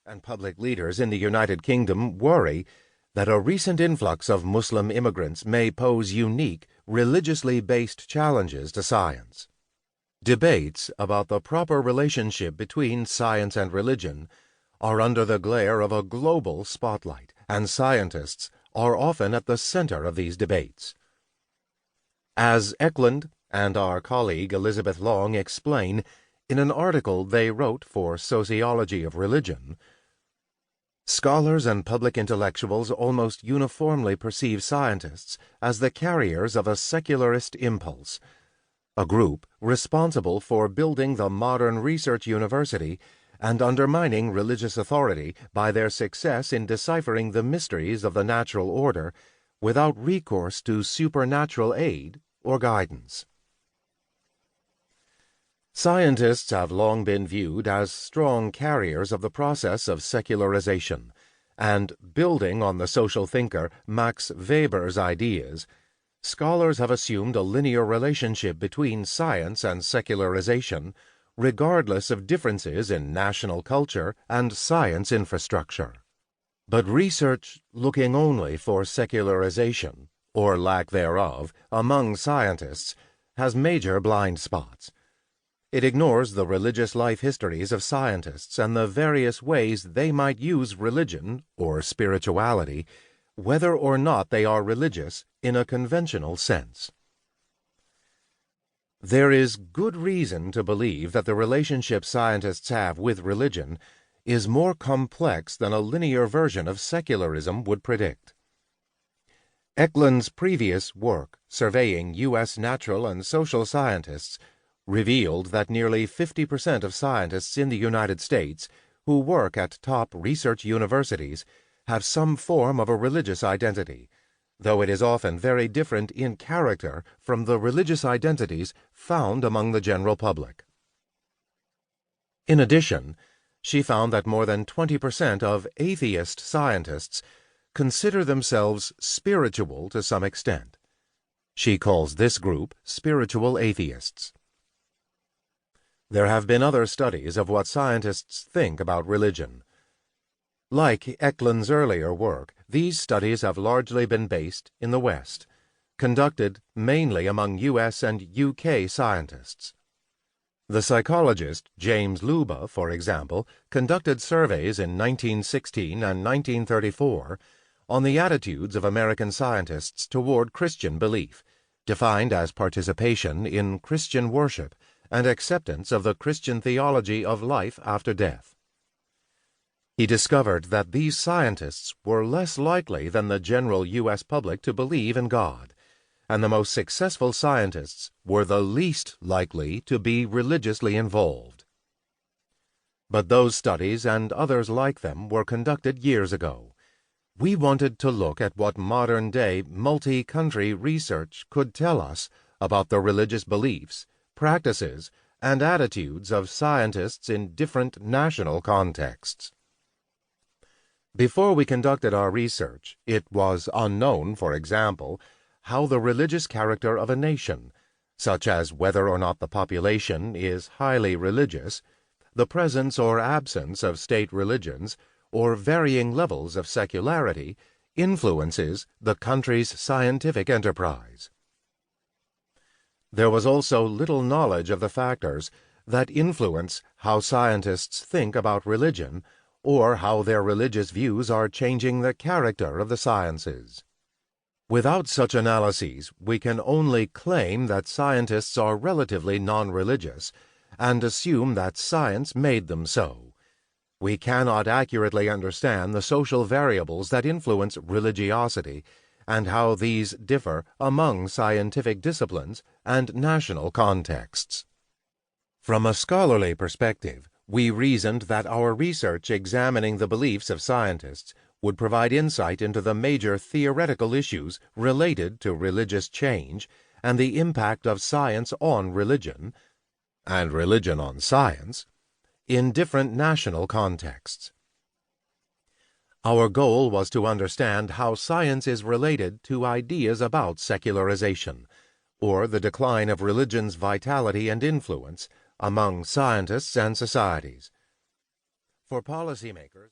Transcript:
and public leaders in the United Kingdom worry that a recent influx of Muslim immigrants may pose unique, religiously based challenges to science. Debates about the proper relationship between science and religion are under the glare of a global spotlight, and scientists are often at the center of these debates. As Ecklund and our colleague Elizabeth Long explain in an article they wrote for Sociology of Religion, scholars and public intellectuals almost uniformly perceive scientists as the carriers of a secularist impulse, a group responsible for building the modern research university and undermining religious authority by their success in deciphering the mysteries of the natural order without recourse to supernatural aid or guidance. Scientists have long been viewed as strong carriers of the process of secularization, and building on the social thinker Max Weber's ideas, scholars have assumed a linear relationship between science and secularization, regardless of differences in national culture and science infrastructure. But research looking only for secularization, or lack thereof, among scientists has major blind spots. It ignores the religious life histories of scientists and the various ways they might use religion or spirituality, whether or not they are religious in a conventional sense. There is good reason to believe that the relationship scientists have with religion is more complex than a linear version of secularism would predict. Ecklund's previous work, surveying U.S. natural and social scientists, revealed that nearly 50% of scientists in the United States who work at top research universities have some form of a religious identity, though it is often very different in character from the religious identities found among the general public. In addition, she found that more than 20% of atheist scientists consider themselves spiritual to some extent. She calls this group spiritual atheists. There have been other studies of what scientists think about religion. Like Ecklund's earlier work, these studies have largely been based in the West, conducted mainly among U.S. and U.K. scientists. The psychologist James Luba, for example, conducted surveys in 1916 and 1934 on the attitudes of American scientists toward Christian belief, defined as participation in Christian worship and acceptance of the Christian theology of life after death. He discovered that these scientists were less likely than the general U.S. public to believe in God, and the most successful scientists were the least likely to be religiously involved. But those studies and others like them were conducted years ago. We wanted to look at what modern-day multi-country research could tell us about the religious beliefs, practices, and attitudes of scientists in different national contexts. Before we conducted our research, it was unknown, for example, how the religious character of a nation, such as whether or not the population is highly religious, the presence or absence of state religions, or varying levels of secularity, influences the country's scientific enterprise. There was also little knowledge of the factors that influence how scientists think about religion, or how their religious views are changing the character of the sciences. Without such analyses, we can only claim that scientists are relatively non-religious, and assume that science made them so. We cannot accurately understand the social variables that influence religiosity, and how these differ among scientific disciplines and national contexts. From a scholarly perspective, we reasoned that our research examining the beliefs of scientists would provide insight into the major theoretical issues related to religious change and the impact of science on religion, and religion on science, in different national contexts. Our goal was to understand how science is related to ideas about secularization, or the decline of religion's vitality and influence among scientists and societies. For policymakers,